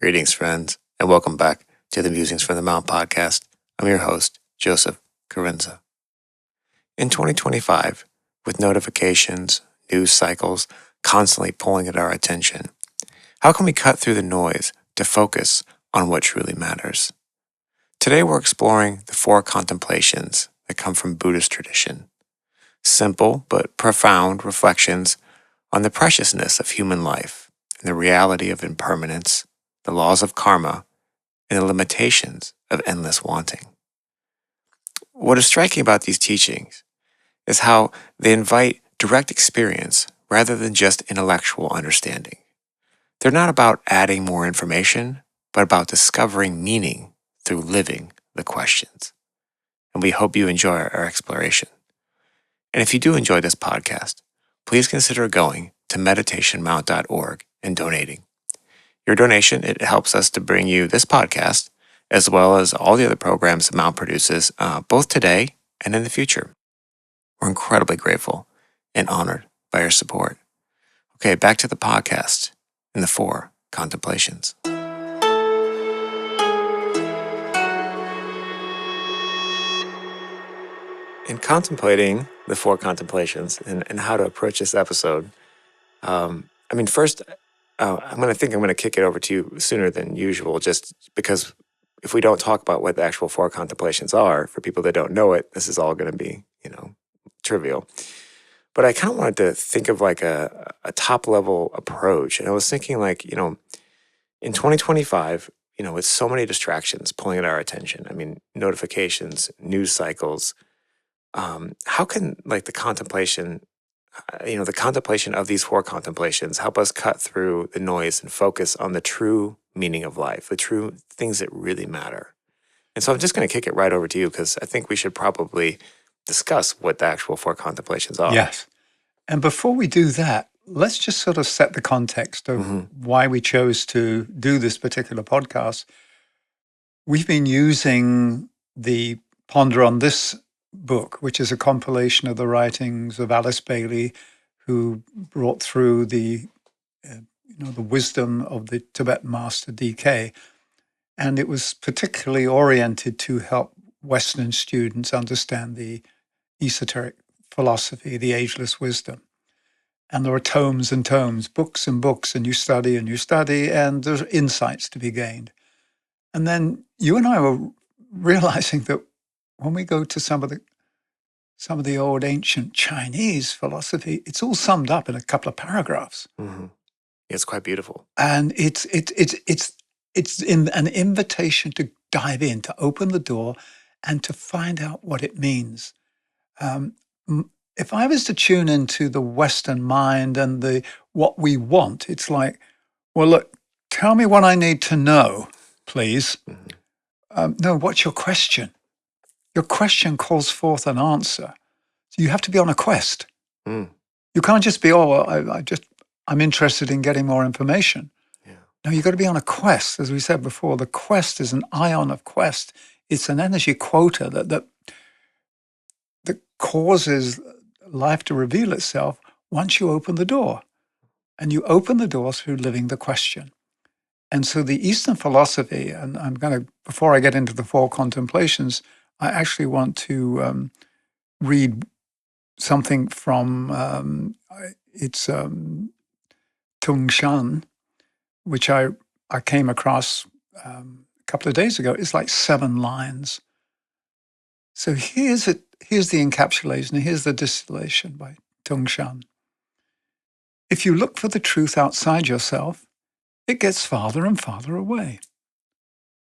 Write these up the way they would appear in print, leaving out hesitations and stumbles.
Greetings, friends, and welcome back to the Musings from the Mount podcast. I'm your host, Joseph Carinza. In 2025, with notifications, news cycles constantly pulling at our attention, how can we cut through the noise to focus on what truly matters? Today, we're exploring the 4 contemplations that come from Buddhist tradition. Simple but profound reflections on the preciousness of human life and the reality of impermanence, the laws of karma, and the limitations of endless wanting. What is striking about these teachings is how they invite direct experience rather than just intellectual understanding. They're not about adding more information, but about discovering meaning through living the questions. And we hope you enjoy our exploration. And if you do enjoy this podcast, please consider going to meditationmount.org and donating. Your donation, it helps us to bring you this podcast, as well as all the other programs that Mount produces, both today and in the future. We're incredibly grateful and honored by your support. Okay, back to the podcast and the 4 contemplations. In contemplating the 4 contemplations and how to approach this episode, first, I'm going to kick it over to you sooner than usual, just because if we don't talk about what the actual 4 contemplations are, for people that don't know it, this is all going to be, trivial. But I kind of wanted to think of like a top level approach. And I was thinking in 2025, with so many distractions pulling at our attention, notifications, news cycles, how can the contemplation of these 4 contemplations help us cut through the noise and focus on the true meaning of life, the true things that really matter? And so I'm just going to kick it right over to you, because I think we should probably discuss what the actual 4 contemplations are. Yes. And before we do that, let's just sort of set the context of why we chose to do this particular podcast. We've been using the Ponder on This book, which is a compilation of the writings of Alice Bailey, who brought through the wisdom of the Tibetan master DK. And it was particularly oriented to help Western students understand the esoteric philosophy, the ageless wisdom. And there are tomes and tomes, books and books, and you study, and there's insights to be gained. And then you and I were realizing that when we go to some of the old ancient Chinese philosophy, it's all summed up in a couple of paragraphs. Mm-hmm. It's quite beautiful. And it's an invitation to dive in, to open the door, and to find out what it means. If I was to tune into the Western mind and what we want, it's like, well, look, tell me what I need to know, please. Mm-hmm. No, what's your question? Your question calls forth an answer. So you have to be on a quest. Mm. You can't just be, I'm interested in getting more information. Yeah. No, you've got to be on a quest. As we said before, the quest is an ion of quest. It's an energy quota that causes life to reveal itself once you open the door. And you open the door through living the question. And so the Eastern philosophy, and before I get into the 4 contemplations, I actually want to read something from, Tung Shan, which I came across a couple of days ago. It's like 7 lines. So here's the encapsulation, here's the distillation by Tung Shan. If you look for the truth outside yourself, it gets farther and farther away.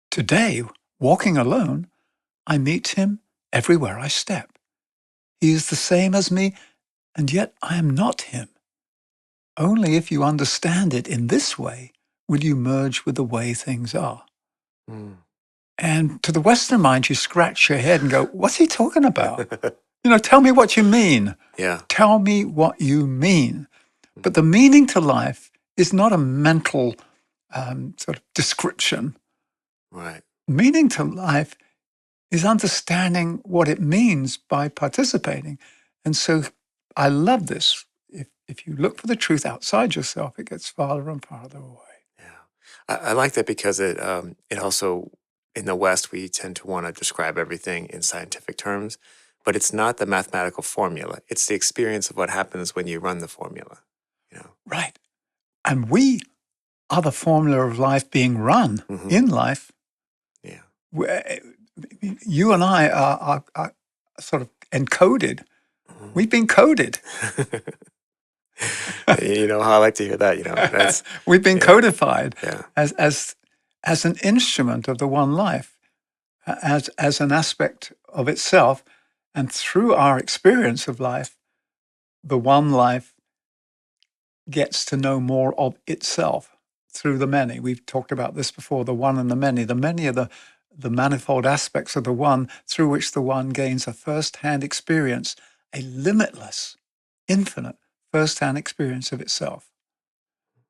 Today, walking alone, I meet him everywhere I step. He is the same as me, and yet I am not him. Only if you understand it in this way will you merge with the way things are. Mm. And to the Western mind, you scratch your head and go, what's he talking about? Tell me what you mean. Yeah. Tell me what you mean. But the meaning to life is not a mental sort of description. Right. Meaning to life is understanding what it means by participating. And so I love this. If you look for the truth outside yourself, it gets farther and farther away. Yeah. I like that because it also, in the West, we tend to want to describe everything in scientific terms, but it's not the mathematical formula. It's the experience of what happens when you run the formula. You know. Right. And we are the formula of life being run Hmm. in life. Yeah. We- You and I are sort of encoded. Mhm. We've been coded. You know how I like to hear that. That's We've been yeah, codified yeah. as an instrument of the one life, as an aspect of itself, and through our experience of life, the one life gets to know more of itself through the many. We've talked about this before, the one and the many. The many are the manifold aspects of the one through which the one gains a first-hand experience, a limitless, infinite first-hand experience of itself.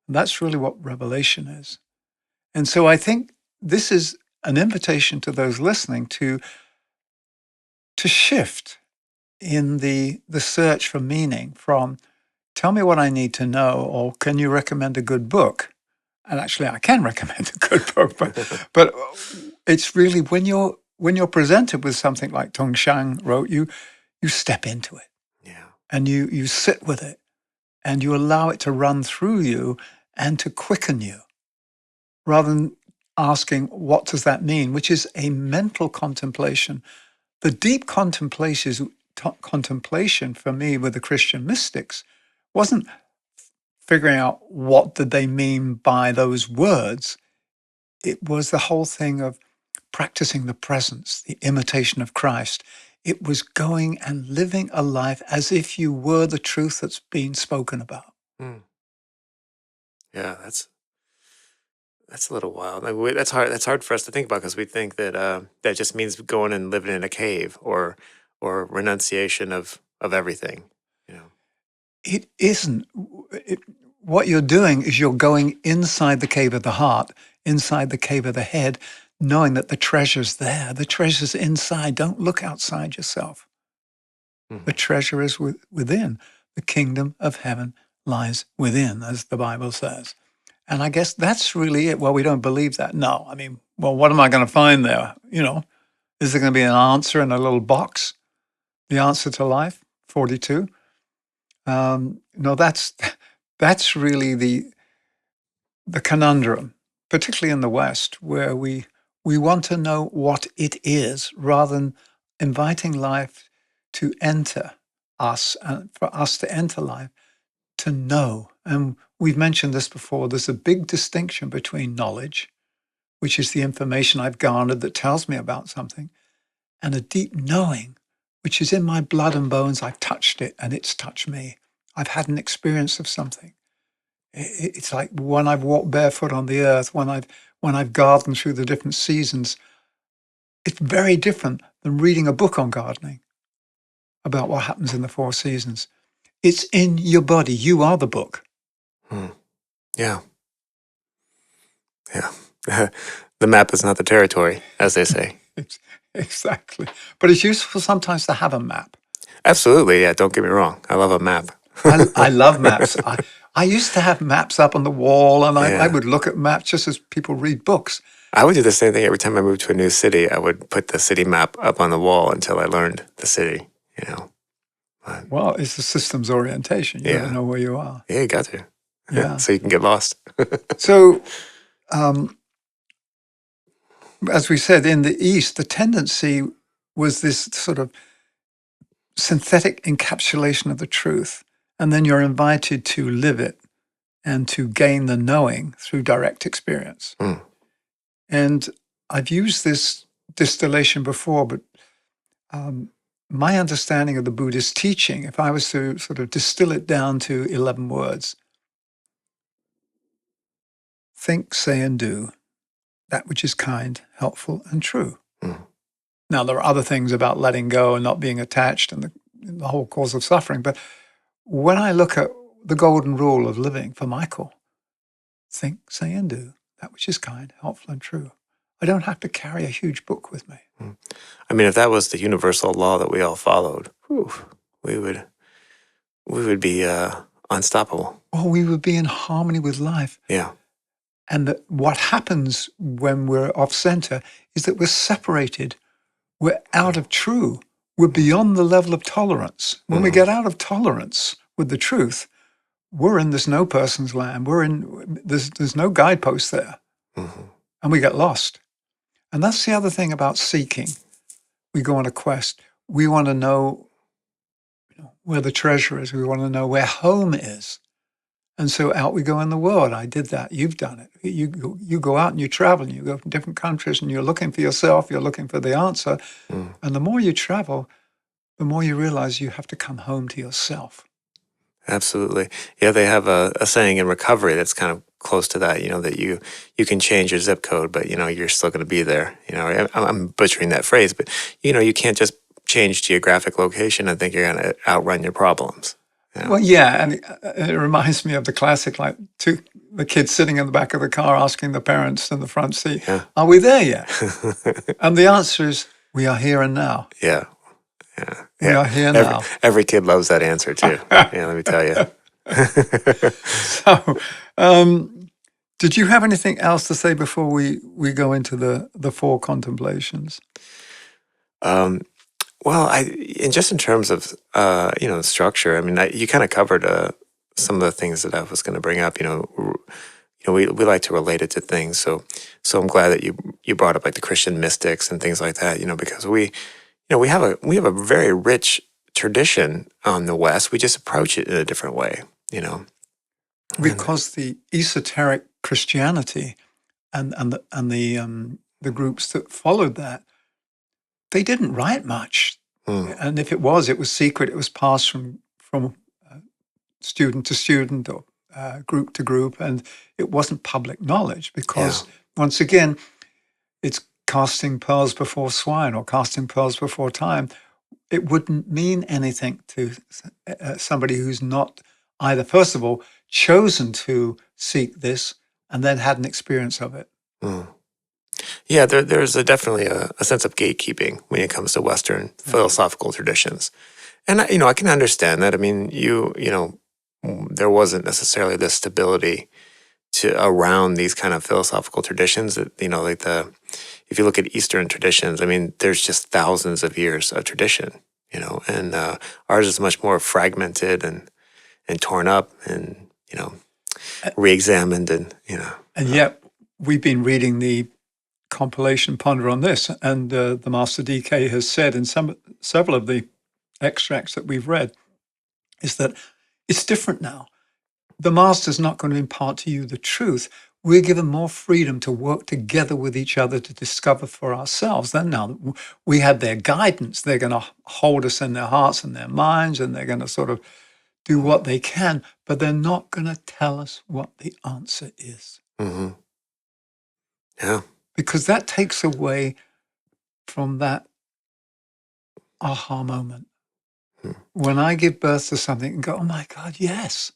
And that's really what revelation is. And so I think this is an invitation to those listening to shift in the search for meaning from tell me what I need to know, or can you recommend a good book? And actually, I can recommend a good book, but it's really when you're presented with something like Tong Shang wrote, you step into it Yeah. and you sit with it and you allow it to run through you and to quicken you, rather than asking what does that mean, which is a mental contemplation. The deep contemplation for me with the Christian mystics wasn't figuring out what did they mean by those words. It was the whole thing of practicing the presence, the imitation of Christ. It was going and living a life as if you were the truth that's being spoken about. Mm. Yeah, that's a little wild. Like, that's hard. That's hard for us to think about because we think that that just means going and living in a cave or renunciation of everything. You know. It isn't. What you're doing is you're going inside the cave of the heart, inside the cave of the head, knowing that the treasure's there. The treasure's inside. Don't look outside yourself. The Hmm. treasure is within. The kingdom of heaven lies within, as the Bible says. And I guess that's really it. Well, we don't believe that. No. I mean, well, what am I going to find there? Is there going to be an answer in a little box? The answer to life, 42? No, that's really the conundrum, particularly in the West, where we want to know what it is rather than inviting life to enter us, and for us to enter life to know. And we've mentioned this before. There's a big distinction between knowledge, which is the information I've garnered that tells me about something, and a deep knowing, which is in my blood and bones. I've touched it and it's touched me. I've had an experience of something. It's like when I've walked barefoot on the earth, when I've gardened through the different seasons. It's very different than reading a book on gardening about what happens in the four seasons. It's in your body. You are the book. Hmm. Yeah. Yeah. The map is not the territory, as they say. Exactly. But it's useful sometimes to have a map. Absolutely. Yeah. Don't get me wrong. I love a map. I love maps. I used to have maps up on the wall, and I Yeah. would look at maps just as people read books. I would do the same thing every time I moved to a new city. I would put the city map up on the wall until I learned the city. You know. But Well, it's a systems orientation. You got to yeah. know where you are. Yeah. You got to. Yeah. So you can get lost. So, um, as we said, in the East, the tendency was this sort of synthetic encapsulation of the truth. And then you're invited to live it and to gain the knowing through direct experience. Mm. And I've used this distillation before, but my understanding of the Buddhist teaching, if I was to sort of distill it down to 11 words: think, say, and do that which is kind, helpful, and true. Mm. Now, there are other things about letting go and not being attached and the whole cause of suffering. But when I look at the golden rule of living for Michael, think, say, and do that which is kind, helpful, and true. I don't have to carry a huge book with me. Mm. I mean, if that was the universal law that we all followed, whew, we would be unstoppable. Or we would be in harmony with life. Yeah. And that what happens when we're off center is that we're separated. We're out of true. We're beyond the level of tolerance. When we get out of tolerance with the truth, we're in this no person's land. There's no guidepost there. And we get lost. And that's the other thing about seeking. We go on a quest. We want to know where the treasure is. We want to know where home is. And so out we go in the world. I did that. You've done it. You go out and you travel and you go from different countries and you're looking for yourself. You're looking for the answer. And the more you travel, the more you realize you have to come home to yourself. Absolutely. Yeah, they have a saying in recovery that's kind of close to that, that you can change your zip code, but, you're still going to be there. I'm butchering that phrase, but, you can't just change geographic location. I think you're going to outrun your problems. Well, yeah, and it reminds me of the classic, like the kids sitting in the back of the car asking the parents in the front seat, "Are we there yet?" And the answer is, "We are here and now." Yeah. We are here now. Every kid loves that answer too. Let me tell you. So, did you have anything else to say before we go into the 4 contemplations? Well, and just in terms of structure, I mean, you kind of covered some of the things that I was going to bring up. We like to relate it to things, so I'm glad that you brought up like the Christian mystics and things like that. Because we have a very rich tradition on the West. We just approach it in a different way. Because the esoteric Christianity and the groups that followed that, they didn't write much. And if it was secret. It was passed from student to student or group to group, and it wasn't public knowledge because, once again, it's casting pearls before swine or casting pearls before time. It wouldn't mean anything to somebody who's not either, first of all, chosen to seek this and then had an experience of it. Yeah, there's definitely a sense of gatekeeping when it comes to Western philosophical traditions, and I can understand that. I mean, there wasn't necessarily the stability around these kind of philosophical traditions that if you look at Eastern traditions, I mean, there's just thousands of years of tradition, and ours is much more fragmented and torn up and re-examined and And yet we've been reading the compilation Ponder on This, and the Master DK has said in several of the extracts that we've read is that it's different now. The Master's not going to impart to you the truth. We're given more freedom to work together with each other to discover for ourselves. Then now that we have their guidance, they're going to hold us in their hearts and their minds, and they're going to sort of do what they can, but they're not going to tell us what the answer is. Yeah. Because that takes away from that aha moment. When I give birth to something and go, "Oh my God, yes."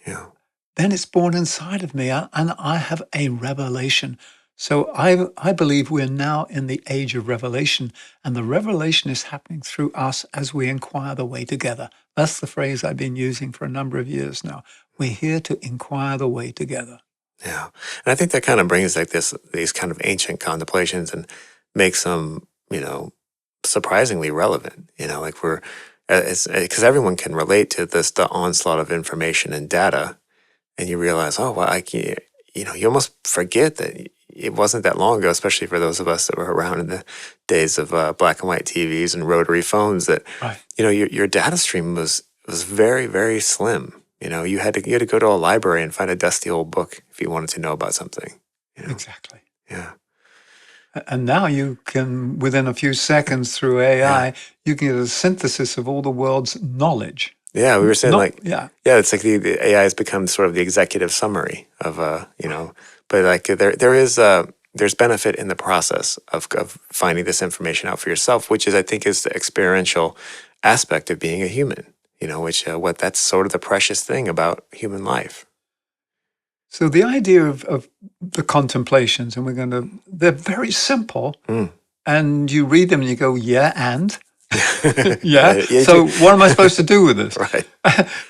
Yeah. Then it's born inside of me and I have a revelation. So I believe we're now in the age of revelation, and the revelation is happening through us as we inquire the way together. That's the phrase I've been using for a number of years now. We're here to inquire the way together. Yeah. And I think that kind of brings like these kind of ancient contemplations and makes them, surprisingly relevant, like because everyone can relate to the onslaught of information and data, and you realize, oh, well, you almost forget that it wasn't that long ago, especially for those of us that were around in the days of black and white TVs and rotary phones, that, your data stream was very, very slim. You had to go to a library and find a dusty old book if you wanted to know about something. Exactly. Yeah. And now you can, within a few seconds through AI, you can get a synthesis of all the world's knowledge. Yeah, we were saying it's like the AI has become sort of the executive summary of but like there's benefit in the process of finding this information out for yourself, which I think is the experiential aspect of being a human. That's sort of the precious thing about human life. So the idea of the contemplations, and they're very simple, and you read them and you go, yeah, and? Yeah. So what am I supposed to do with this? Right.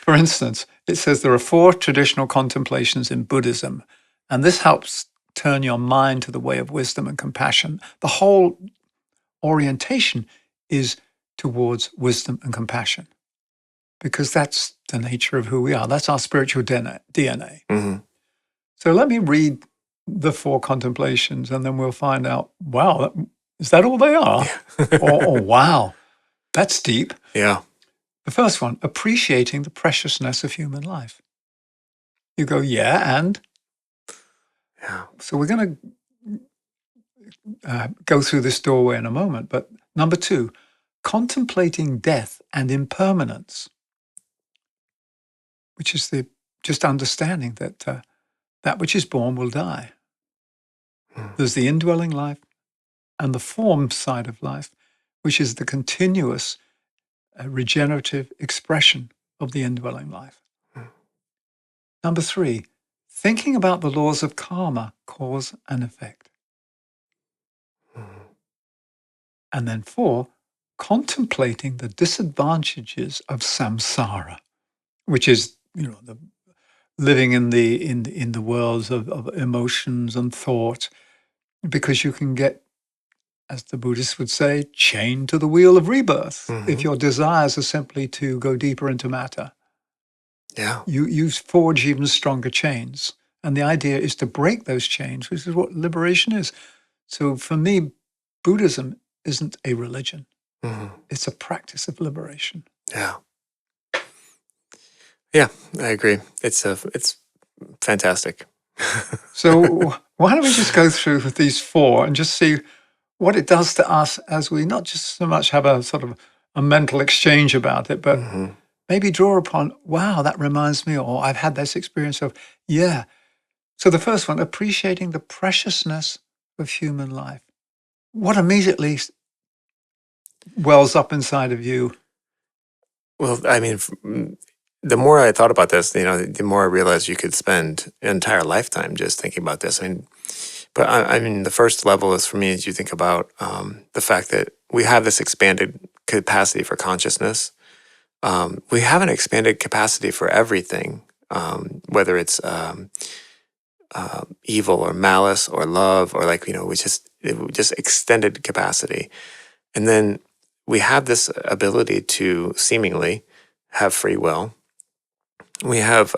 For instance, It says there are 4 traditional contemplations in Buddhism, and this helps turn your mind to the way of wisdom and compassion. The whole orientation is towards wisdom and compassion because that's the nature of who we are. That's our spiritual DNA. Mm-hmm. So let me read the 4 contemplations, and then we'll find out, wow, is that all they are? Yeah. or wow, that's deep. Yeah. The first one, appreciating the preciousness of human life. You go, yeah, and? Yeah. So we're going to go through this doorway in a moment. But number 2, contemplating death and impermanence, which is the just understanding that that which is born will die. There's the indwelling life and the form side of life, which is the continuous regenerative expression of the indwelling life. Number 3, thinking about the laws of karma, cause and effect. And then 4, contemplating the disadvantages of samsara, which is, the living in the worlds of emotions and thought, because you can get, as the Buddhists would say, chained to the wheel of rebirth if your desires are simply to go deeper into matter. Yeah. You forge even stronger chains. And the idea is to break those chains, which is what liberation is. So for me, Buddhism isn't a religion. It's a practice of liberation. Yeah. Yeah, I agree. It's fantastic. So why don't we just go through these 4 and just see what it does to us as we not just so much have a sort of a mental exchange about it, but maybe draw upon, wow, that reminds me, or I've had this experience of, yeah. So the first one, appreciating the preciousness of human life. What immediately wells up inside of you? Well, I mean, the more I thought about this, the more I realized you could spend an entire lifetime just thinking about this. I mean, but I mean, the first level is for me as you think about the fact that we have this expanded capacity for consciousness. We have an expanded capacity for everything, whether it's evil or malice or love or we just extended capacity. And then we have this ability to seemingly have free will. We have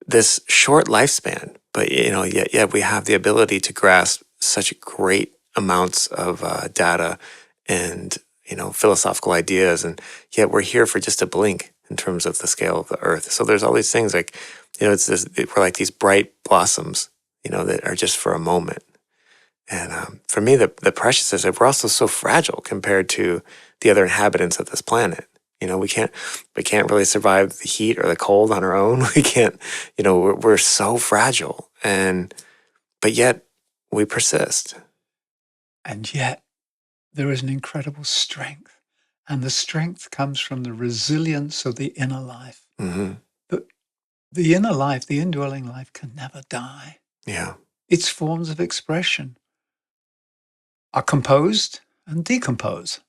this short lifespan, but yet we have the ability to grasp such great amounts of data and philosophical ideas, and yet we're here for just a blink in terms of the scale of the earth. So there's all these things like we're like these bright blossoms, that are just for a moment. And for me, the precious is that we're also so fragile compared to the other inhabitants of this planet. We can't really survive the heat or the cold on our own. We can't, we're so fragile, but yet we persist. And yet there is an incredible strength. And the strength comes from the resilience of the inner life. The inner life, the indwelling life, can never die. Yeah. Its forms of expression are composed and decompose.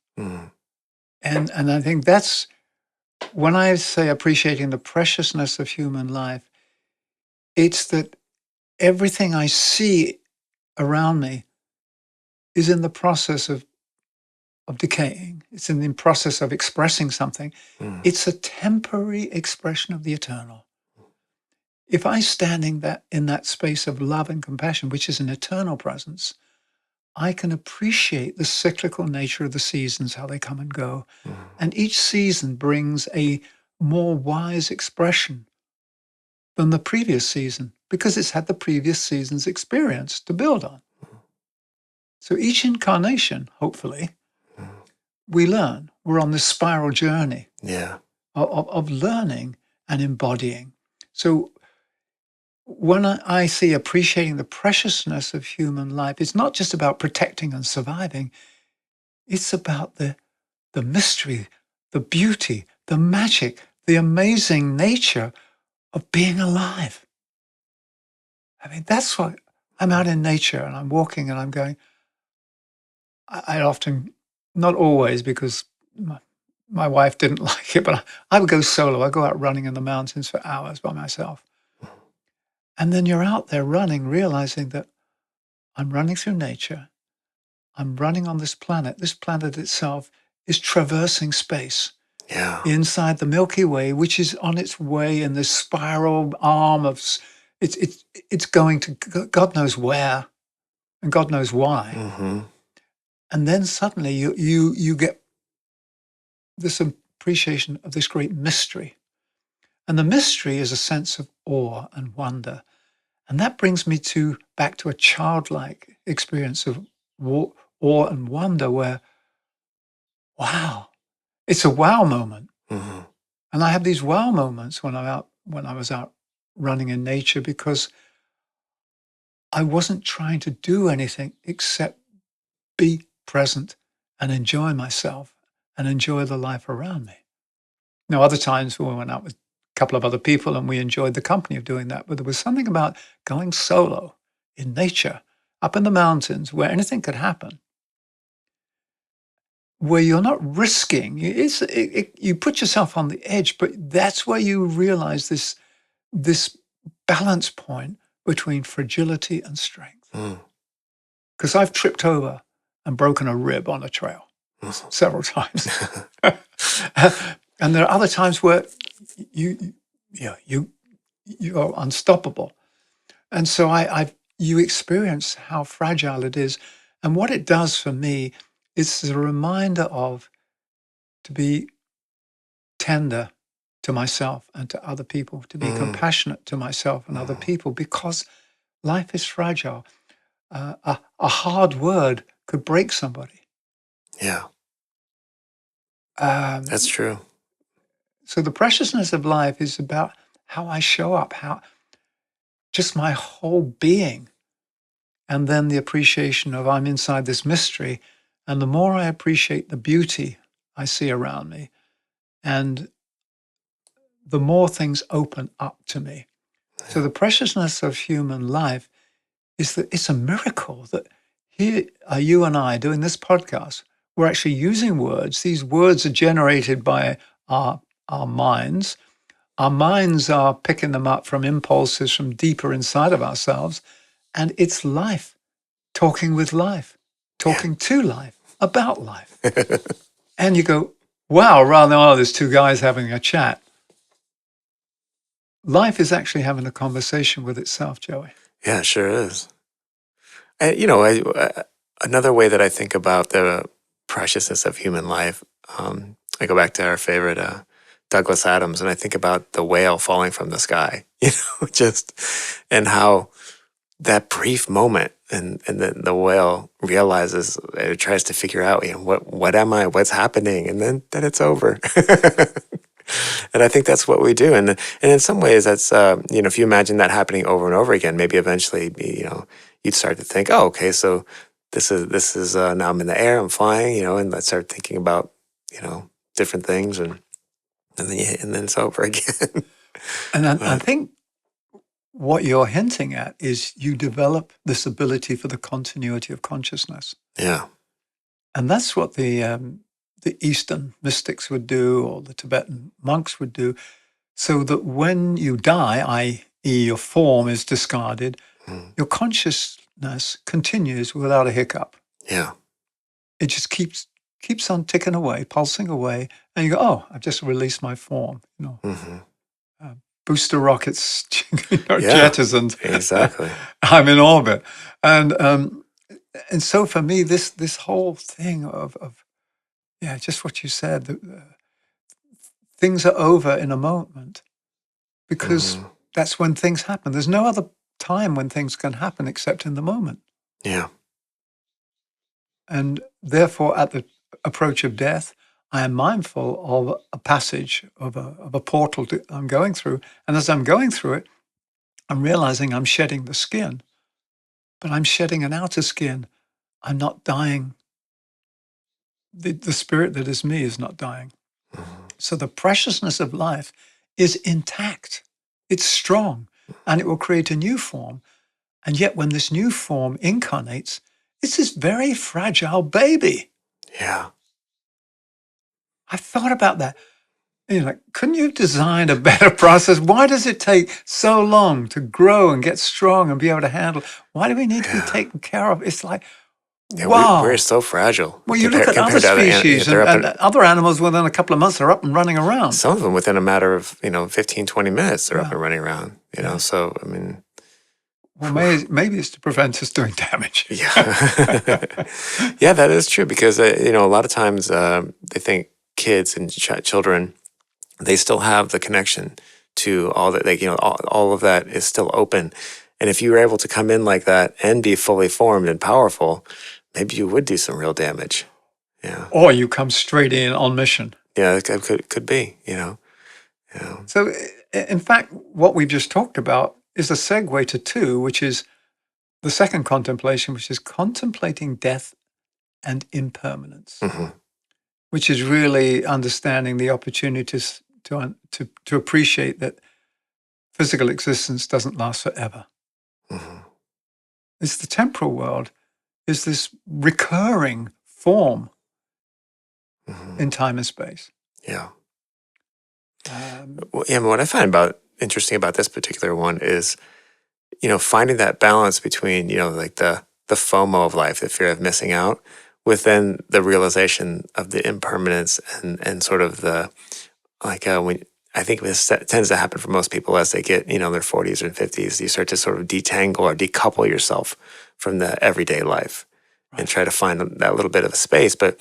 And I think that's, when I say appreciating the preciousness of human life, it's that everything I see around me is in the process of decaying. It's in the process of expressing something. It's a temporary expression of the eternal. If I standing in that space of love and compassion, which is an eternal presence, I can appreciate the cyclical nature of the seasons, how they come and go. And each season brings a more wise expression than the previous season because it's had the previous season's experience to build on. So each incarnation, hopefully, we learn. We're on this spiral journey of learning and embodying. So when I see appreciating the preciousness of human life, it's not just about protecting and surviving. It's about the mystery, the beauty, the magic, the amazing nature of being alive. I mean, that's why I'm out in nature and I'm walking and I'm going, I often, not always, because my wife didn't like it, but I would go solo. I'd go out running in the mountains for hours by myself. And then you're out there running, realizing that I'm running through nature. I'm running on this planet. This planet itself is traversing space Yeah. inside the Milky Way, which is on its way in this spiral arm of it's going to God knows where and God knows why. Mm-hmm. And then suddenly you get this appreciation of this great mystery. And the mystery is a sense of awe and wonder. And that brings me back to a childlike experience of awe and wonder where, wow, it's a wow moment. Mm-hmm. And I have these wow moments when I was out running in nature because I wasn't trying to do anything except be present and enjoy myself and enjoy the life around me. Now, other times we went out with a couple of other people and we enjoyed the company of doing that, but there was something about going solo in nature, up in the mountains where anything could happen, where you're not risking. You put yourself on the edge, but that's where you realize this balance point between fragility and strength. Mm. Because I've tripped over and broken a rib on a trail several times. And there are other times where you're unstoppable. And so you experience how fragile it is. And what it does for me is a reminder to be tender to myself and to other people, to be compassionate to myself and other people, because life is fragile. A hard word could break somebody. Yeah, Um, that's true. so the preciousness of life is about how I show up, how just my whole being. And then the appreciation of I'm inside this mystery. And the more I appreciate the beauty I see around me, and the more things open up to me. So the preciousness of human life is that it's a miracle that here are you and I doing this podcast. We're actually using words. These words are generated by our minds. Our minds are picking them up from impulses from deeper inside of ourselves. And it's life, talking with life, talking to life, about life. And you go, wow, rather than, oh, there's two guys having a chat. Life is actually having a conversation with itself, Joey. Yeah, it sure is. And, another way that I think about the preciousness of human life, I go back to our favorite Douglas Adams, and I think about the whale falling from the sky, and how that brief moment, and then the whale realizes, it tries to figure out, what am I, what's happening, and then it's over. And I think that's what we do, and in some ways, that's if you imagine that happening over and over again, maybe eventually, you'd start to think, oh, okay, so this is now I'm in the air, I'm flying, and I start thinking about different things, and then it's over again. And I But think what you're hinting at is you develop this ability for the continuity of consciousness. yeah, And that's what the Eastern mystics would do, or the Tibetan monks would do, so that when you die, i.e. your form is discarded, your consciousness continues without a hiccup. yeah, It just keeps on ticking away, pulsing away, and you go, oh, I've just released my form. hmm Booster rockets yeah, jettisoned. exactly. I'm in orbit. And so for me, this whole thing of just what you said, things are over in a moment, because hmm that's when things happen. There's no other time when things can happen except in the moment. Yeah, And therefore, at the approach of death, I am mindful of a passage, of a portal I'm going through. And as I'm going through it, I'm realizing I'm shedding the skin, but I'm shedding an outer skin. I'm not dying. The spirit that is me is not dying. hmm So the preciousness of life is intact. It's strong, and it will create a new form. And yet when this new form incarnates, it's this very fragile baby. yeah. I thought about that. Like, couldn't you have designed a better process? Why does it take so long to grow and get strong and be able to handle? Why do we need to be Yeah. taken care of? It's like, Yeah, we're wow. so fragile Well, you look compared at other compared to other species they're up and in other animals within a couple of months are up and running around. some of them within a matter of 15, 20 minutes they're up Yeah. and running around. Yeah. So I mean, Well, maybe it's to prevent us doing damage. yeah, yeah, that is true because a lot of times they think kids and children, they still have the connection to all that. Like all of that is still open, and if you were able to come in like that and be fully formed and powerful, maybe you would do some real damage. Yeah, Or you come straight in on mission. yeah, it could be. Yeah. So, in fact, what we've just talked about is a segue to two, which is the second contemplation, which is contemplating death and impermanence, Hmm. which is really understanding the opportunities to appreciate that physical existence doesn't last forever. Hmm. It's the temporal world is this recurring form Hmm. in time and space. Yeah. Um, Well, yeah. What I find interesting about this particular one is, finding that balance between, like the FOMO of life, the fear of missing out, with then the realization of the impermanence and sort of the like when I think this tends to happen for most people as they get their 40s and 50s, you start to sort of detangle or decouple yourself from the everyday life and right. try to find that little bit of a space, but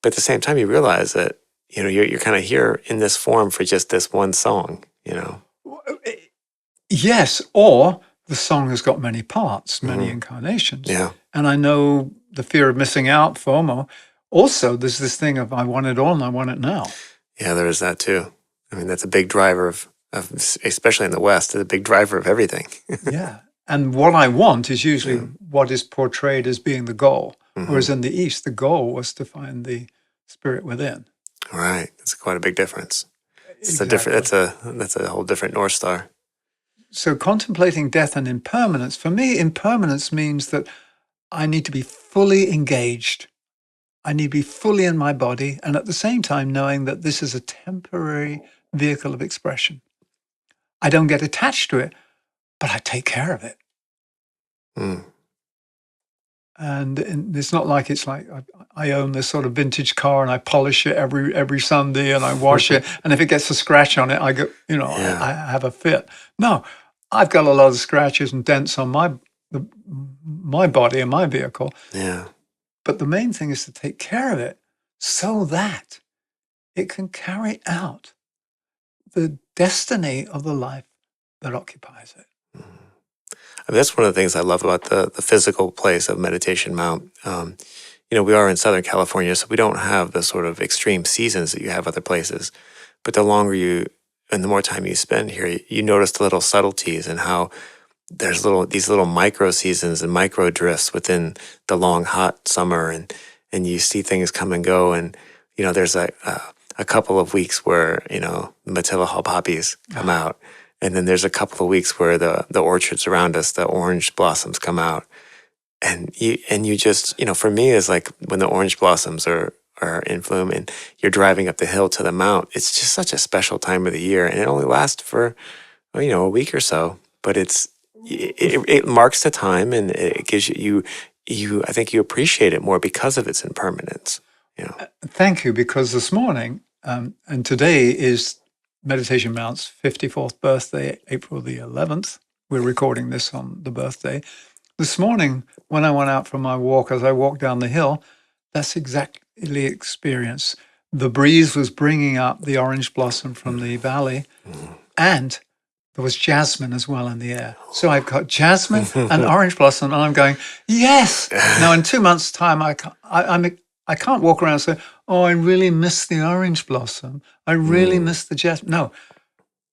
at the same time you realize that you're kind of here in this form for just this one song. Yes, or the song has got many parts, many Hmm. incarnations. Yeah. And I know the fear of missing out, FOMO. Also, there's this thing of I want it all and I want it now. Yeah, there is that too. I mean, that's a big driver of especially in the West, it's a big driver of everything. Yeah. And what I want is usually Yeah. what is portrayed as being the goal. Hmm. Whereas in the East, the goal was to find the spirit within. Right. That's quite a big difference. It's a different. Exactly. That's a whole different North Star. So contemplating death and impermanence, for me, impermanence means that I need to be fully engaged. I need to be fully in my body, and at the same time, knowing that this is a temporary vehicle of expression. I don't get attached to it, but I take care of it. Mm. And it's not like I own this sort of vintage car and I polish it every Sunday and I wash it. And if it gets a scratch on it, I go, Yeah. I have a fit. No, I've got a lot of scratches and dents on my body and my vehicle. Yeah. But the main thing is to take care of it so that it can carry out the destiny of the life that occupies it. Mhm. I mean, that's one of the things I love about the physical place of Meditation Mount. We are in Southern California, so we don't have the sort of extreme seasons that you have other places. But the longer and the more time you spend here, you notice the little subtleties and how there's these little micro seasons and micro drifts within the long hot summer, and you see things come and go, and there's a couple of weeks where the Matilla Hall poppies come out, and then there's a couple of weeks where the orchards around us, the orange blossoms come out, and you just for me is like when the orange blossoms are in bloom and you're driving up the hill to the mount, it's just such a special time of the year, and it only lasts for a week or so, but it marks the time and it gives you I think you appreciate it more because of its impermanence. Thank you, because this morning, and today is Meditation Mount's 54th birthday, April the 11th. We're recording this on the birthday. This morning, when I went out for my walk, as I walked down the hill, that's exactly the experience. The breeze was bringing up the orange blossom from the valley, and there was jasmine as well in the air. So I've got jasmine and orange blossom, and I'm going, yes. Now, in 2 months' time, I can't walk around and say, oh, I really miss the orange blossom. I really miss the jasmine. No.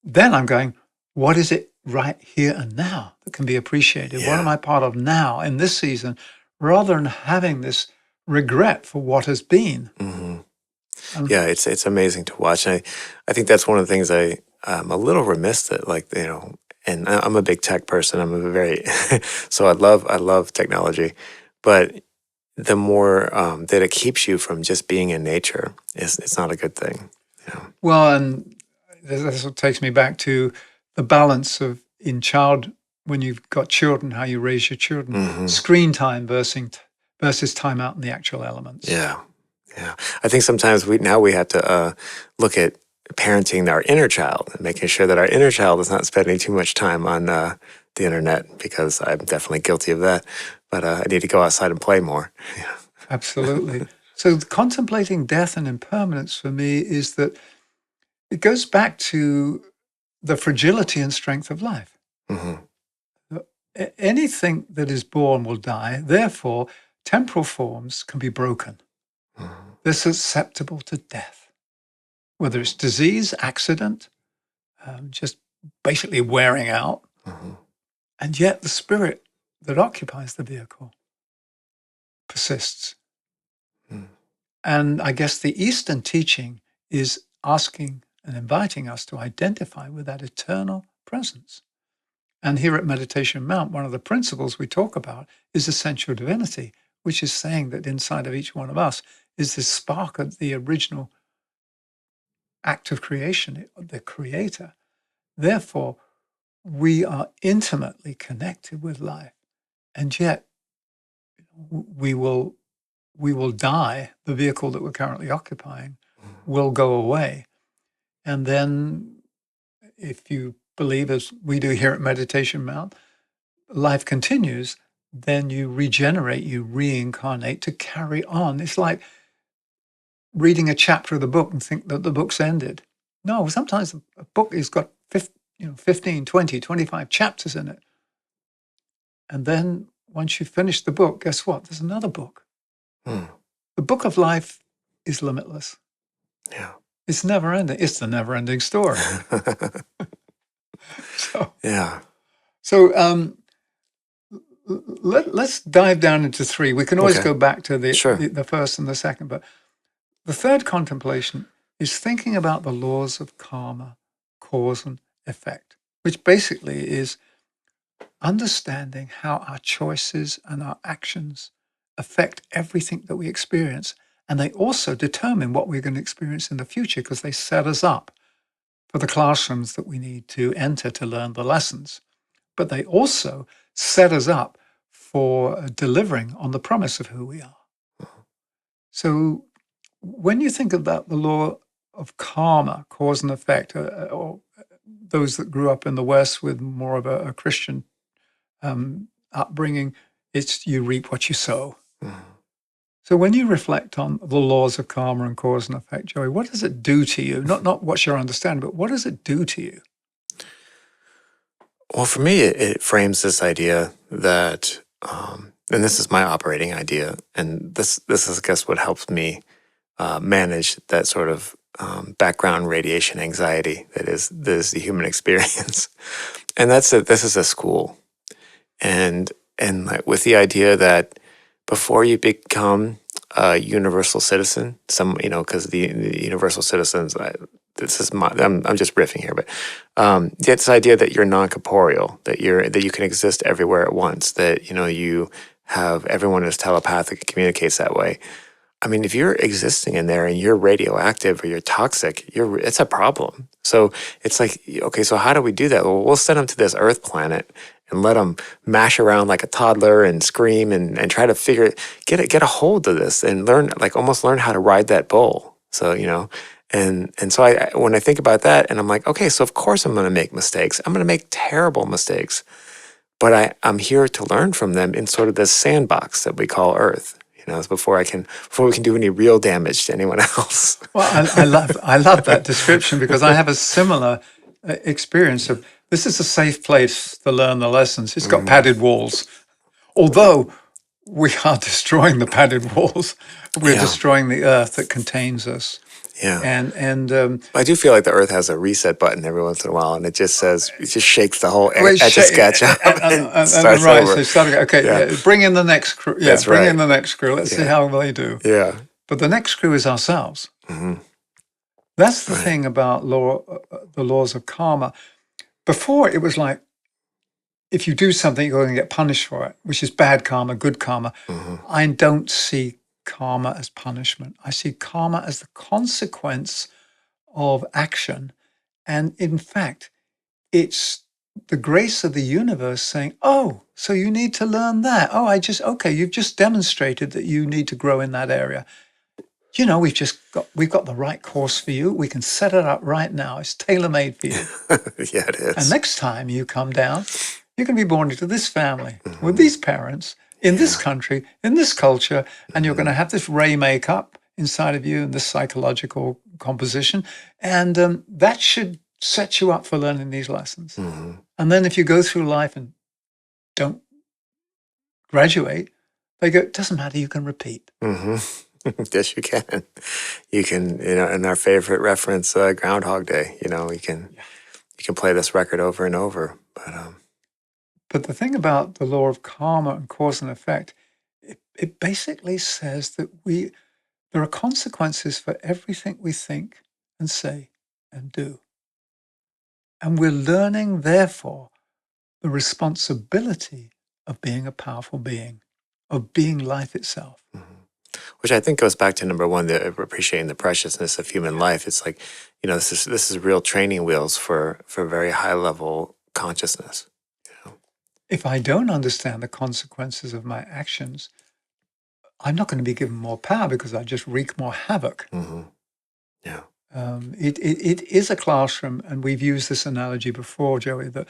Then I'm going, what is it right here and now that can be appreciated? What am Yeah. I part of now in this season, rather than having this regret for what has been? Hmm. Um, Yeah, it's amazing to watch. And I think that's one of the things I'm a little remiss that and I'm a big tech person. I'm a very so I love technology, but the more that it keeps you from just being in nature. It's not a good thing. Yeah. Well, and this takes me back to the balance of when you've got children, how you raise your children, screen time versus time out in the actual elements. Yeah. Yeah. I think sometimes we have to look at parenting our inner child and making sure that our inner child is not spending too much time on the internet, because I'm definitely guilty of that. But I need to go outside and play more. Yeah. Absolutely. So contemplating death and impermanence for me is that it goes back to the fragility and strength of life. Anything that is born will die. Therefore, temporal forms can be broken. They're susceptible to death, whether it's disease, accident, just basically wearing out. And yet the spirit that occupies the vehicle persists. And I guess the Eastern teaching is asking and inviting us to identify with that eternal presence. And here at Meditation Mount, one of the principles we talk about is essential divinity, which is saying that inside of each one of us is this spark of the original act of creation, the creator. Therefore, we are intimately connected with life. And yet we will die. The vehicle that we're currently occupying will go away. And then if you believe, as we do here at Meditation Mount, life continues, then you regenerate, you reincarnate to carry on. It's like reading a chapter of the book and think that the book's ended. No, sometimes a book has got 15, 20, 25 chapters in it. And then once you finish the book, guess what? There's another book. The book of life is limitless. Yeah. It's never ending. It's the never ending story. So let's dive down into three. We can always go back to the first and the second, but the third contemplation is thinking about the laws of karma, cause and effect, which basically is understanding how our choices and our actions affect everything that we experience. And they also determine what we're going to experience in the future, because they set us up for the classrooms that we need to enter to learn the lessons. But they also set us up for delivering on the promise of who we are. So when you think about the law of karma, cause and effect, or those that grew up in the West with more of a Christian upbringing, it's you reap what you sow. So when you reflect on the laws of karma and cause and effect, Joey, what does it do to you? Not what's your understanding, but what does it do to you? Well, for me, it frames this idea that, and this is my operating idea, and this is, I guess, what helps me manage that sort of background radiation anxiety that is the human experience, and that's that this is a school, and like with the idea that before you become a universal citizen, because the universal citizens. This is I'm just riffing here, but this idea that you're non-corporeal, that you can exist everywhere at once, that you have everyone is telepathic and communicates that way. I mean, if you're existing in there and you're radioactive or you're toxic, it's a problem. So it's like, okay, so how do we do that? Well, we'll send them to this Earth planet and let them mash around like a toddler and scream and try to get a hold of this and almost learn how to ride that bull. So And so when I think about that, and I'm like, okay, so of course I'm going to make mistakes. I'm going to make terrible mistakes, but I'm here to learn from them in sort of this sandbox that we call Earth. It's before we can do any real damage to anyone else. Well, I love that description, because I have a similar experience of this is a safe place to learn the lessons. It's got padded walls, although we are destroying the padded walls. We're destroying the earth that contains us. Yeah. And I do feel like the Earth has a reset button every once in a while, and it just shakes the whole etch a sketch up and starts right, over. So start again. Okay, bring in the next crew. Yeah, That's right. In the next crew. Let's see how they do. Yeah. But the next crew is ourselves. That's the thing about the laws of karma. Before, it was like if you do something, you're going to get punished for it, which is bad karma, good karma. I don't see karma as punishment. I see karma as the consequence of action. And in fact, it's the grace of the universe saying, oh, so you need to learn that. Oh, okay, you've just demonstrated that you need to grow in that area. You know, we've got the right course for you. We can set it up right now. It's tailor-made for you. Yeah, it is. And next time you come down, you're going to be born into this family with these parents in this country, in this culture, and you're going to have this ray makeup inside of you and this psychological composition. And that should set you up for learning these lessons. And then if you go through life and don't graduate, they go, it doesn't matter, you can repeat. Yes, you can. You can, in our favorite reference, Groundhog Day, you can play this record over and over. But the thing about the law of karma and cause and effect, it basically says that there are consequences for everything we think and say and do. And we're learning, therefore, the responsibility of being a powerful being, of being life itself. Which I think goes back to number one, the appreciating the preciousness of human life. It's like, this is real training wheels for very high level consciousness. If I don't understand the consequences of my actions, I'm not going to be given more power because I just wreak more havoc. Yeah. It is a classroom, and we've used this analogy before, Joey, that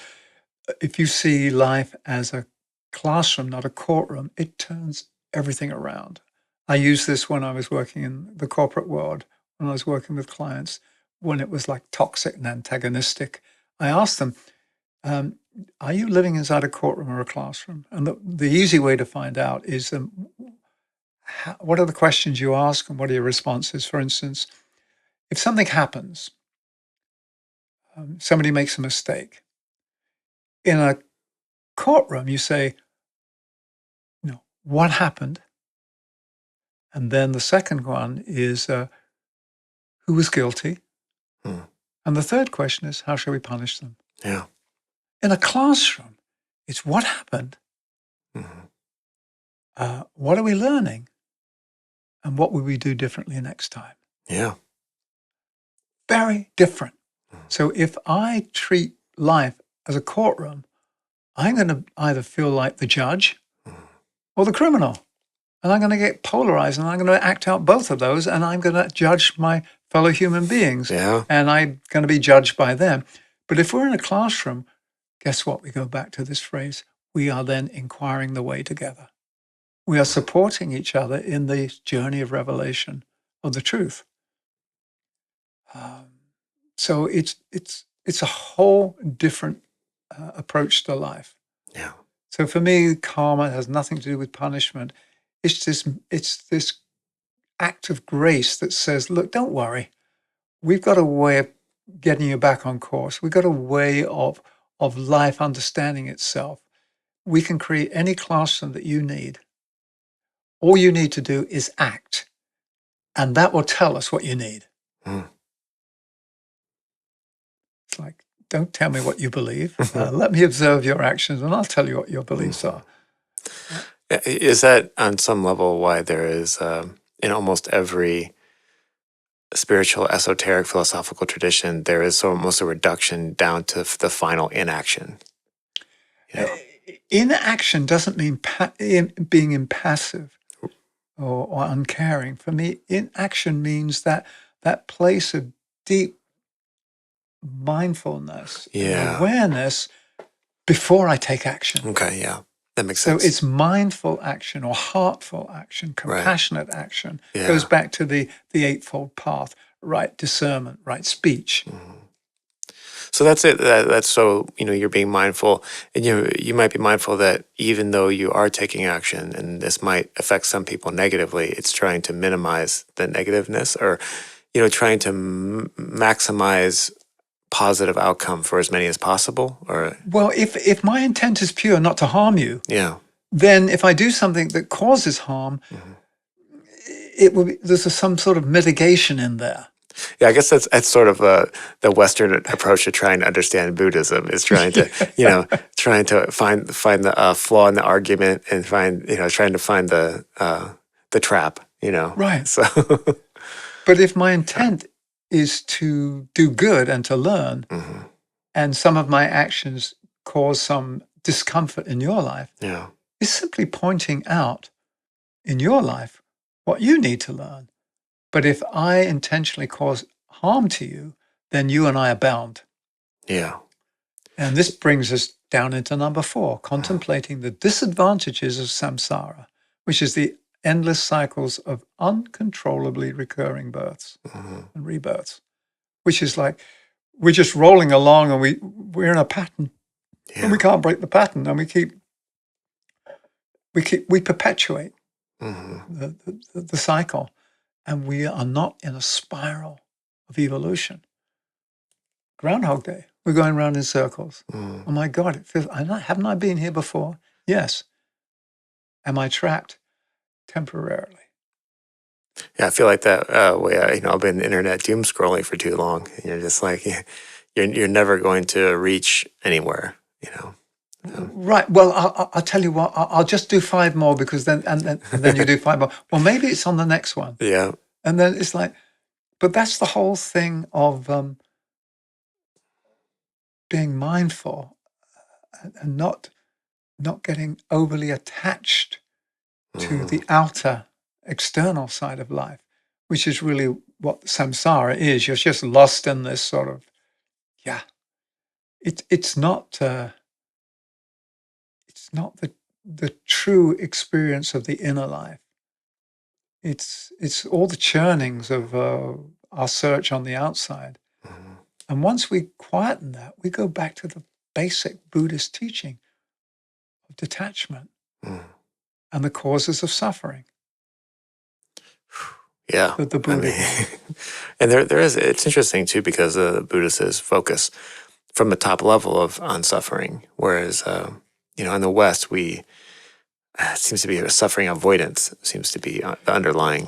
if you see life as a classroom, not a courtroom, it turns everything around. I used this when I was working in the corporate world, when I was working with clients, when it was like toxic and antagonistic. I asked them, are you living inside a courtroom or a classroom? And the easy way to find out is what are the questions you ask and what are your responses? For instance, if something happens, somebody makes a mistake. In a courtroom, you say, what happened? And then the second one is, who was guilty? And the third question is, how shall we punish them? Yeah. In a classroom, it's what happened? What are we learning? And what will we do differently next time? Yeah. Very different. So if I treat life as a courtroom, I'm going to either feel like the judge or the criminal. And I'm going to get polarized, and I'm going to act out both of those, and I'm going to judge my fellow human beings. Yeah. And I'm going to be judged by them. But if we're in a classroom, guess what? We go back to this phrase. We are then inquiring the way together. We are supporting each other in the journey of revelation of the truth. So it's a whole different approach to life. Yeah. So for me, karma has nothing to do with punishment. It's this act of grace that says, look, don't worry. We've got a way of getting you back on course. We've got a way of life understanding itself. We can create any classroom that you need. All you need to do is act, and that will tell us what you need. It's like, don't tell me what you believe. Let me observe your actions, and I'll tell you what your beliefs are. Is that on some level why there is, in almost every spiritual, esoteric, philosophical tradition, there is almost a reduction down to the final inaction? Inaction doesn't mean being impassive or uncaring. For me, inaction means that place of deep mindfulness and awareness before I take action. Okay, yeah. That makes sense. So it's mindful action or heartful action, compassionate action. Goes back to the Eightfold Path, right discernment, right speech. So that's it. That's so, you're being mindful, and you might be mindful that even though you are taking action, and this might affect some people negatively, it's trying to minimize the negativeness, or, trying to maximize positive outcome for as many as possible. Or well, if my intent is pure, not to harm you, then if I do something that causes harm, it will be, there's some sort of mitigation in there. Yeah, I guess that's sort of the Western approach to trying to understand Buddhism is trying to, trying to find the flaw in the argument and trying to find the trap, Right. So, But if my intent is to do good and to learn, mhm, and some of my actions cause some discomfort in your life, yeah, it's simply pointing out in your life what you need to learn. But if I intentionally cause harm to you, then you and I are bound. yeah, And this brings us down into number 4, mhm, contemplating the disadvantages of samsara, which is the endless cycles of uncontrollably recurring births mhm, and rebirths, which is like we're just rolling along and we're in a pattern and we yeah, can't break the pattern, and we perpetuate mhm, the cycle, and we are not in a spiral of evolution. Groundhog Day, we're going around in circles. mhm. Oh my God, it feels, haven't I been here before? Yes. Am I trapped temporarily? Yeah, I feel like that way. I've been internet doom scrolling for too long, and you're just like, you're never going to reach anywhere. Right. Well, I'll tell you what. I'll just do 5 more because then you do 5 more. Well, maybe it's on the next one, Yeah. and then it's like, but that's the whole thing of being mindful and not getting overly attached to Mhm. the outer external side of life, which is really what samsara is. You're just lost in this sort of, yeah. It's not the true experience of the inner life. It's all the churnings of our search on the outside. Mhm. And once we quieten that, we go back to the basic Buddhist teaching of detachment Mhm. and the causes of suffering Yeah, that the I Buddha mean, gave. and there is. It's interesting too because the Buddhists focus from the top level on suffering, whereas in the West it seems to be a suffering avoidance seems to be the underlying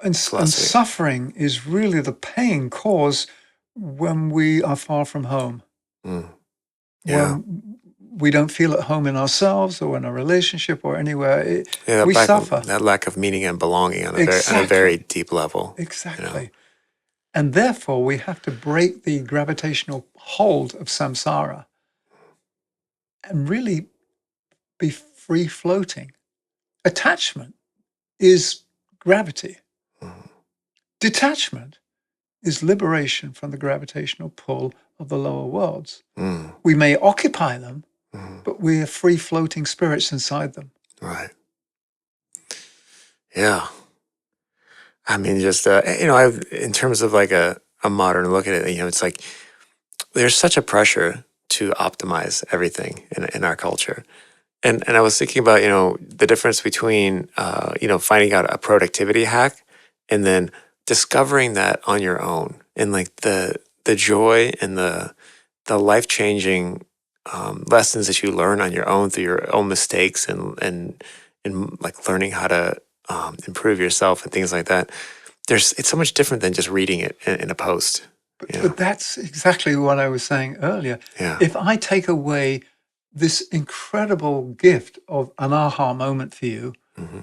And philosophy. suffering is really the pain caused when we are far from home, Mm. Yeah, when we don't feel at home in ourselves or in a relationship or anywhere. yeah, We suffer. that lack of meaning and belonging on a very Exactly. deep level. You know. Exactly. And therefore, we have to break the gravitational hold of samsara and really be free floating. Attachment is gravity. Mhm. Detachment is liberation from the gravitational pull of the lower worlds. Mm. We may occupy them, Mhm. but we are free floating spirits inside them. Right. Yeah. I mean, just in terms of like a modern look at it, it's like there's such a pressure to optimize everything in our culture. And I was thinking about, the difference between, finding out a productivity hack and then discovering that on your own and like the joy and the life-changing lessons that you learn on your own through your own mistakes and like learning how to improve yourself and things like that. It's so much different than just reading it in a post. But that's exactly what I was saying earlier. Yeah. If I take away this incredible gift of an aha moment for you, Hmm.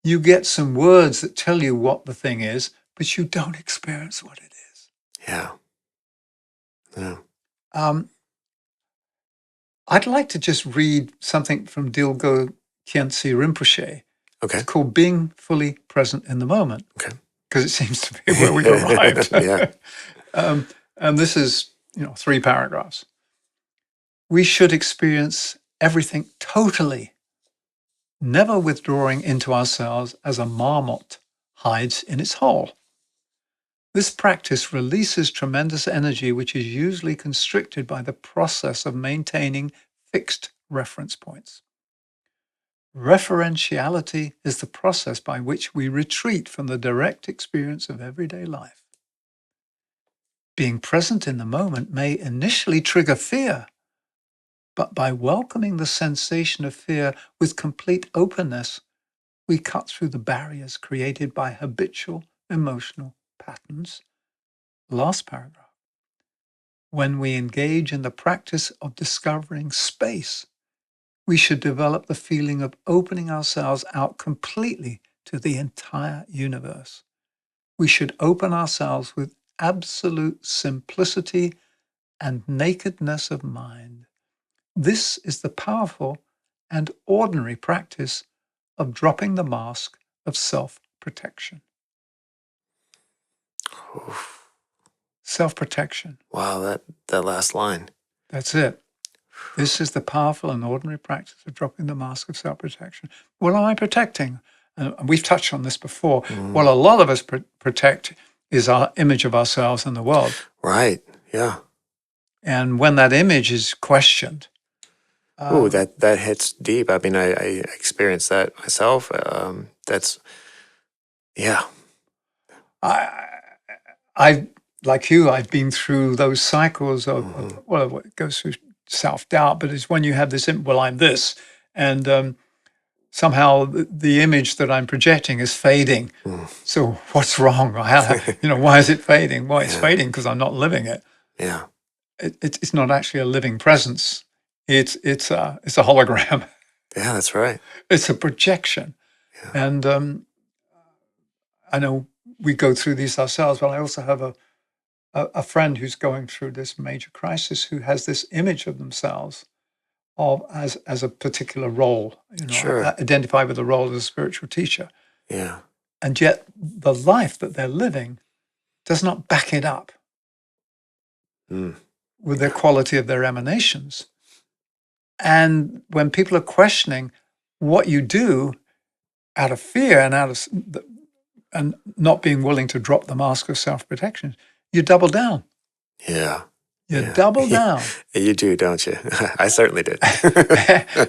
you get some words that tell you what the thing is, but you don't experience what it is. Yeah. Yeah. Um, I'd like to just read something from Dilgo Khyentse Rinpoche. It's Okay. called Being Fully Present in the Moment, Okay. because it seems to be where we've arrived. Yeah. And this is, 3 paragraphs. We should experience everything totally, never withdrawing into ourselves as a marmot hides in its hole. This practice releases tremendous energy, which is usually constricted by the process of maintaining fixed reference points. Referentiality is the process by which we retreat from the direct experience of everyday life. Being present in the moment may initially trigger fear, but by welcoming the sensation of fear with complete openness, we cut through the barriers created by habitual emotional patterns last paragraph, when we engage in the practice of discovering space, we should develop the feeling of opening ourselves out completely to the entire universe. We should open ourselves with absolute simplicity and nakedness of mind. This is the powerful and ordinary practice of dropping the mask of self-protection. Oof. Self-protection. Wow, that last line. That's it. This is the powerful and ordinary practice of dropping the mask of self-protection. What am I protecting? And we've touched on this before. What a lot of us protect is our image of ourselves in the world. Right. Yeah. And when that image is questioned, Ooh, that hits deep. I mean, I experienced that myself. That's, yeah. I like you, I've been through those cycles of well, what goes through self-doubt, but it's when you have this, well, I'm this, and somehow the image that I'm projecting is fading. So what's wrong? Why is it fading? Well, it's fading because I'm not living it. Yeah. It's not actually a living presence. It's a hologram. Yeah, that's right. It's a projection. Yeah. And I know we go through these ourselves, but I also have a friend who's going through this major crisis who has this image of themselves as a particular role, Sure. identify with the role as a spiritual teacher. Yeah. And yet the life that they're living does not back it up with the quality of their emanations. And when people are questioning what you do out of fear and not being willing to drop the mask of self-protection, you double down. Yeah. You double down. You do, don't you? I certainly did.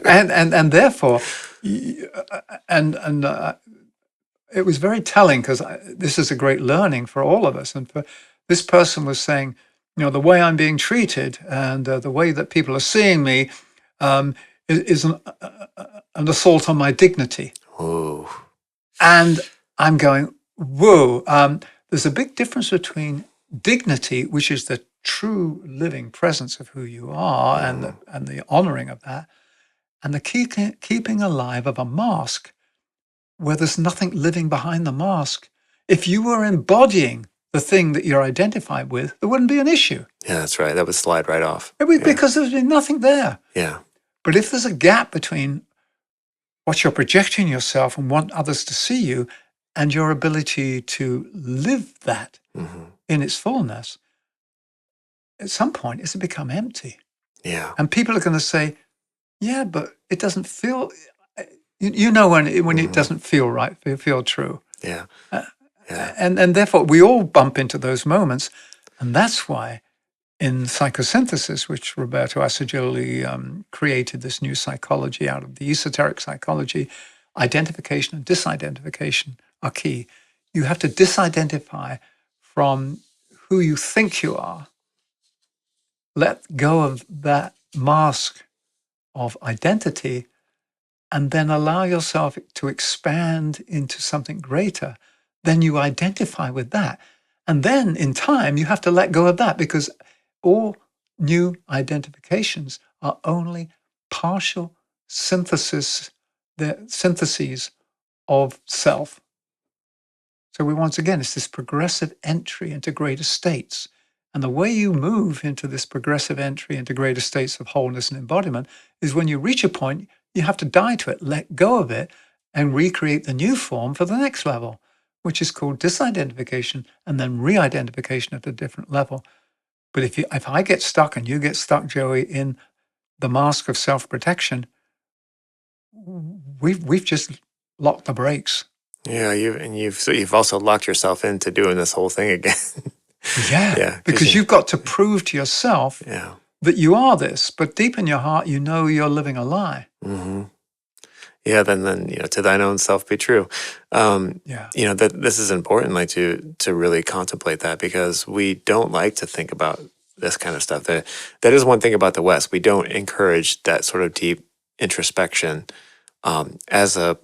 and therefore, it was very telling because this is a great learning for all of us. And for this person was saying, the way I'm being treated and the way that people are seeing me is an assault on my dignity. Whoa. And I'm going, whoa. There's a big difference between dignity, which is the true living presence of who you are and the honoring of that, and the keeping alive of a mask where there's nothing living behind the mask. If you were embodying the thing that you're identified with, there wouldn't be an issue. Yeah, that's right. That would slide right off. It would, because there's nothing there. Yeah. But if there's a gap between what you're projecting yourself and want others to see you and your ability to live that in its fullness, at some point it's become empty. Yeah. And people are going to say, yeah, but it doesn't feel, when it doesn't feel right, feel true. Yeah. And therefore we all bump into those moments. And that's why in psychosynthesis, which Roberto Assagioli created this new psychology out of the esoteric psychology, identification and disidentification are key. You have to disidentify from who you think you are. Let go of that mask of identity and then allow yourself to expand into something greater. Then you identify with that. And then in time, you have to let go of that because all new identifications are only partial syntheses of self. So once again, it's this progressive entry into greater states. And the way you move into this progressive entry into greater states of wholeness and embodiment is when you reach a point, you have to die to it, let go of it, and recreate the new form for the next level, which is called disidentification and then re-identification at a different level. But if I get stuck and you get stuck, Joey, in the mask of self-protection, we've just locked the brakes. Yeah, you've also locked yourself into doing this whole thing again. Yeah, because you've got to prove to yourself that you are this, but deep in your heart, you know you're living a lie. Yeah, then to thine own self be true. That this is important, like to really contemplate that, because we don't like to think about this kind of stuff. That is one thing about the West. We don't encourage that sort of deep introspection as a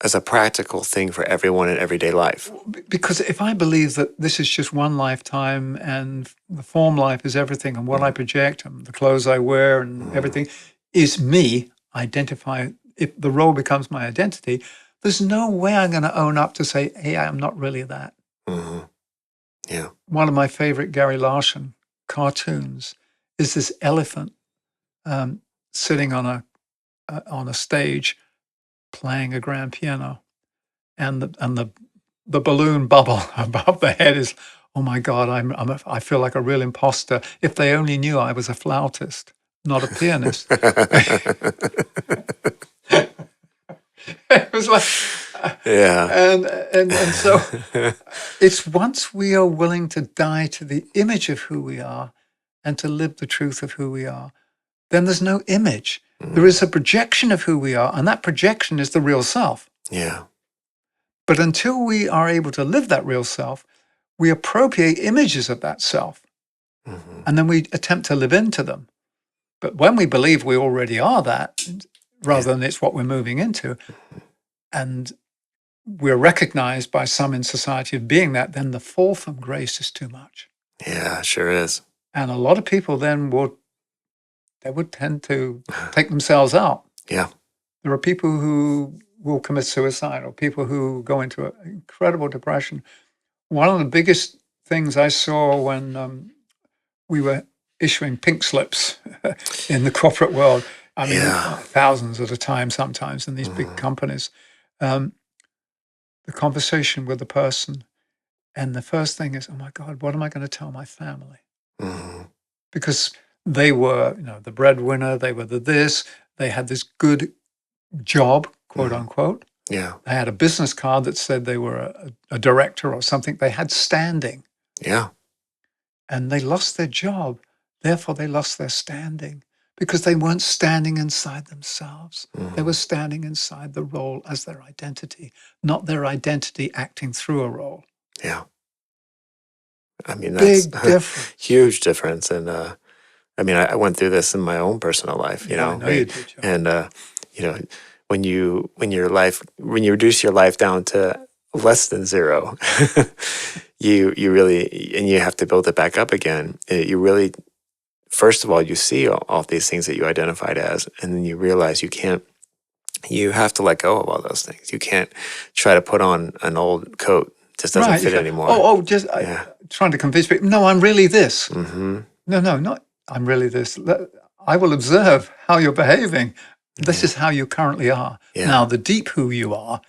as a practical thing for everyone in everyday life. Because if I believe that this is just one lifetime and the form life is everything and what I project and the clothes I wear and everything is me, if the role becomes my identity, there's no way I'm going to own up to say, hey, I'm not really that. Mm-hmm. Yeah. One of my favorite Gary Larson cartoons is this elephant sitting on a stage playing a grand piano, and the balloon bubble above the head is, oh my God, I feel like a real imposter. If they only knew I was a flautist, not a pianist. It was like, Yeah. and so it's once we are willing to die to the image of who we are and to live the truth of who we are, then there's no image. There is a projection of who we are, and that projection is the real self. Yeah. But until we are able to live that real self, we appropriate images of that self, and then we attempt to live into them. But when we believe we already are that, rather than it's what we're moving into, and we're recognized by some in society of being that, then the fall from grace is too much. Yeah, sure is. And a lot of people then would tend to take themselves out. Yeah. There are people who will commit suicide or people who go into an incredible depression. One of the biggest things I saw when we were issuing pink slips in the corporate world, I mean, thousands at a time sometimes in these big companies, the conversation with the person, and the first thing is, oh my God, what am I going to tell my family? Because they were, the breadwinner, they were the this, they had this good job, quote unquote. Yeah. They had a business card that said they were a director or something. They had standing. Yeah. And they lost their job. Therefore, they lost their standing because they weren't standing inside themselves. They were standing inside the role as their identity, not their identity acting through a role. Yeah. I mean, that's big difference. Huge difference. And I mean, I went through this in my own personal life, you know. I know you did, Joe. And when you reduce your life down to less than zero, you really, and you have to build it back up again. You really, first of all, you see all these things that you identified as, and then you realize you have to let go of all those things. You can't try to put on an old coat. Just doesn't fit anymore. Just trying to convince people, no, I'm really this. No, not I'm really this. I will observe how you're behaving. This is how you currently are. Yeah. Now, the deep who you are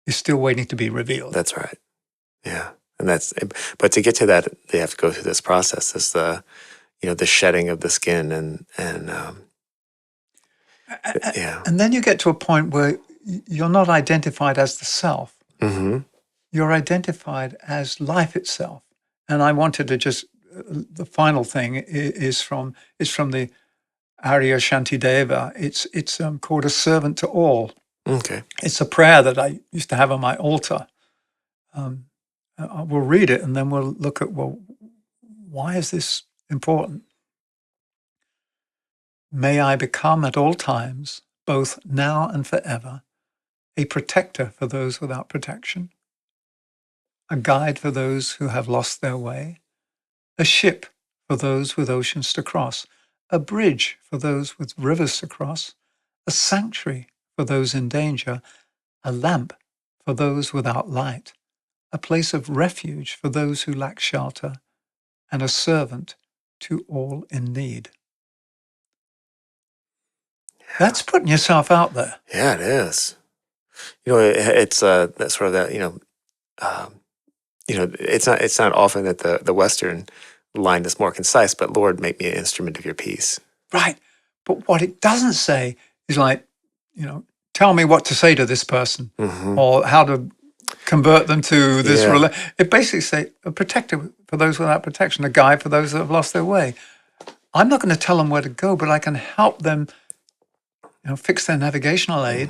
is still waiting to be revealed. That's right. Yeah. But to get to that, they have to go through this process, the shedding of the skin and And then you get to a point where you're not identified as the self. You're identified as life itself. And I wanted to the final thing is from the Arya Shantideva. It's called A Servant to All. Okay. It's a prayer that I used to have on my altar. We'll read it and then we'll look at, why is this important? May I become at all times, both now and forever, a protector for those without protection, a guide for those who have lost their way, a ship for those with oceans to cross, a bridge for those with rivers to cross, a sanctuary for those in danger, a lamp for those without light, a place of refuge for those who lack shelter, and a servant to all in need. That's putting yourself out there. Yeah, it is. It's that sort of that. It's not often that the Western line is more concise. But Lord, make me an instrument of your peace. Right. But what it doesn't say is like, tell me what to say to this person or how to convert them to this. It basically says a protector for those without protection, a guide for those that have lost their way. I'm not going to tell them where to go, but I can help them fix their navigational aid.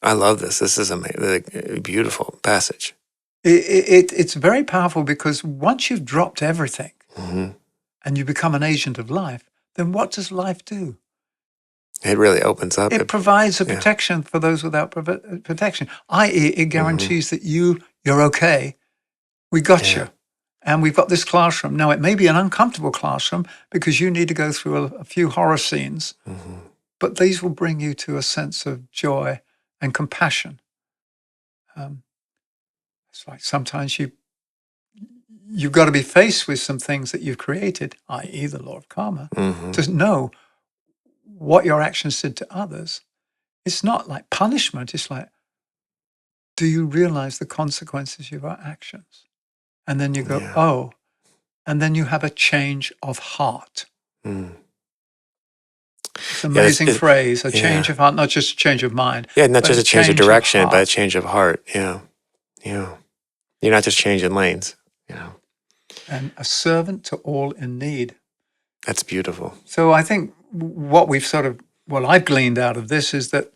I love this. This is a beautiful passage. It's very powerful because once you've dropped everything and you become an agent of life, then what does life do? It really opens up. It provides a yeah. protection for those without protection, i.e., it guarantees that you're okay. We got you. And we've got this classroom. Now, it may be an uncomfortable classroom because you need to go through a few horror scenes, but these will bring you to a sense of joy and compassion. It's like sometimes you've got to be faced with some things that you've created, i.e. the law of karma, to know what your actions did to others. It's not like punishment. It's like, do you realize the consequences of your actions? And then you go, oh, and then you have a change of heart. It's an amazing phrase, a change of heart, not just a change of mind. Yeah, not just a change of direction, but a change change of heart. Yeah. You're not just changing lanes. And a servant to all in need. That's beautiful. So I think what I've gleaned out of this is that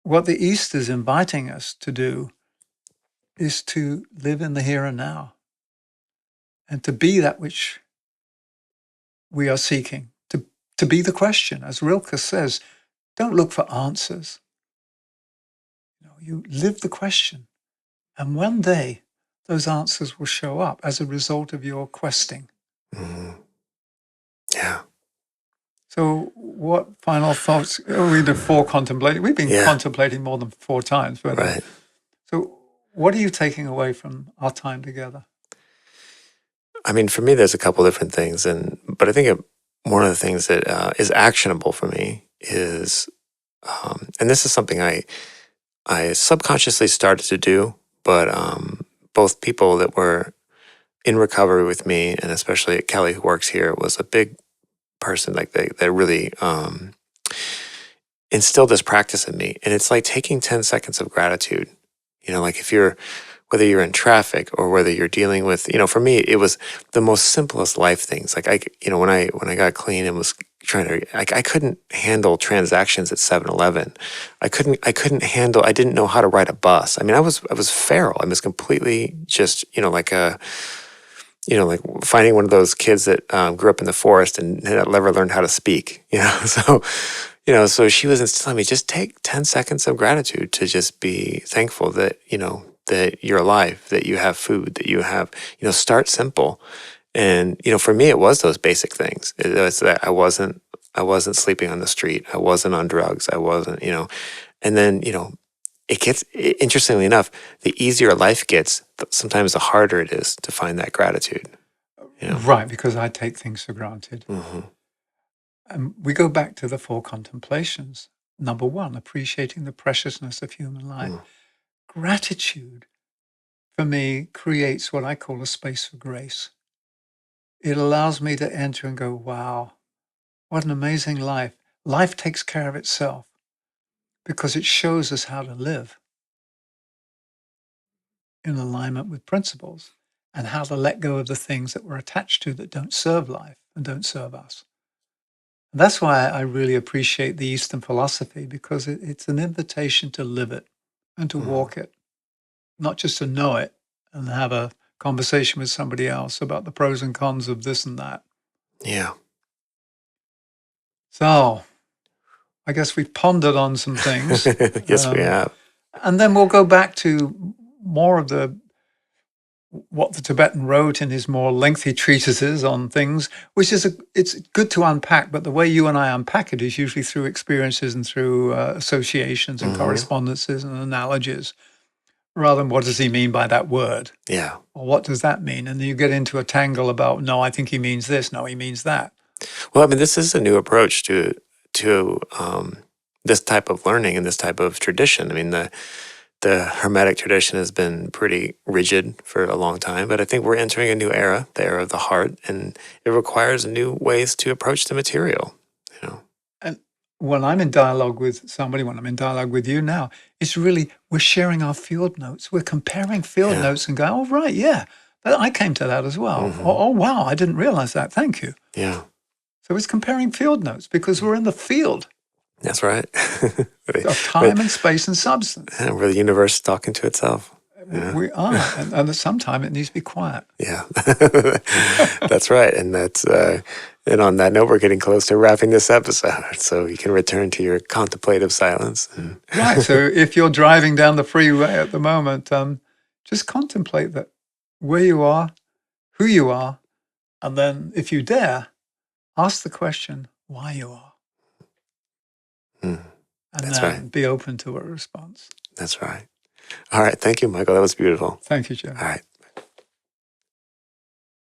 what the East is inviting us to do is to live in the here and now and to be that which we are seeking, to be the question. As Rilke says, don't look for answers. You live the question. And one day, those answers will show up as a result of your questing. Yeah. So what final thoughts? We did 4 contemplating. We've been contemplating more than 4 times. But, right. So what are you taking away from our time together? I mean, for me, there's a couple different things. But I think one of the things that is actionable for me is, and this is something I subconsciously started to do, but both people that were in recovery with me, and especially Kelly, who works here, was a big person that really instilled this practice in me. And it's like taking 10 seconds of gratitude. Like whether you're in traffic or whether you're dealing with, for me, it was the most simplest life things. Like when I got clean and was trying to, I couldn't handle transactions at 7-Eleven. I didn't know how to ride a bus. I mean, I was feral. I was completely just, like finding one of those kids that grew up in the forest and never learned how to speak, so she was instilling me, just take 10 seconds of gratitude to just be thankful that, that you're alive, that you have food, that you have, start simple. And, for me, it was those basic things. It was that I wasn't sleeping on the street. I wasn't on drugs. I wasn't, and then, it gets, interestingly enough, the easier life gets, sometimes the harder it is to find that gratitude. Right, because I take things for granted. And we go back to the 4 contemplations. Number 1, appreciating the preciousness of human life. Gratitude, for me, creates what I call a space for grace. It allows me to enter and go, wow, what an amazing life. Life takes care of itself because it shows us how to live in alignment with principles and how to let go of the things that we're attached to that don't serve life and don't serve us. And that's why I really appreciate the Eastern philosophy, because it's an invitation to live it and to walk it, not just to know it and have a conversation with somebody else about the pros and cons of this and that. Yeah. So I guess we've pondered on some things. Yes, we have. And then we'll go back to more of what the Tibetan wrote in his more lengthy treatises on things, which is it's good to unpack, but the way you and I unpack it is usually through experiences and through associations and correspondences and analogies, rather than what does he mean by that word? Yeah. Or what does that mean? And then you get into a tangle about, no, I think he means this, no, he means that. Well, I mean, this is a new approach to this type of learning and this type of tradition. I mean, the Hermetic tradition has been pretty rigid for a long time, but I think we're entering a new era, the era of the heart, and it requires new ways to approach the material. And when I'm in dialogue with somebody, when I'm in dialogue with you now, it's really, we're sharing our field notes. We're comparing field notes and going, oh, right, yeah, I came to that as well. Oh, wow, I didn't realize that. Thank you. Yeah. So it's comparing field notes because we're in the field. That's right. Of time and space and substance. Where the universe is talking to itself. We are. And at some time, it needs to be quiet. Yeah, that's right. And and on that note, we're getting close to wrapping this episode, so you can return to your contemplative silence. Right. So if you're driving down the freeway at the moment, just contemplate that where you are, who you are, and then if you dare, ask the question why you are. And That's then right. be open to a response. That's right. All right. Thank you, Michael. That was beautiful. Thank you, Joe. All right.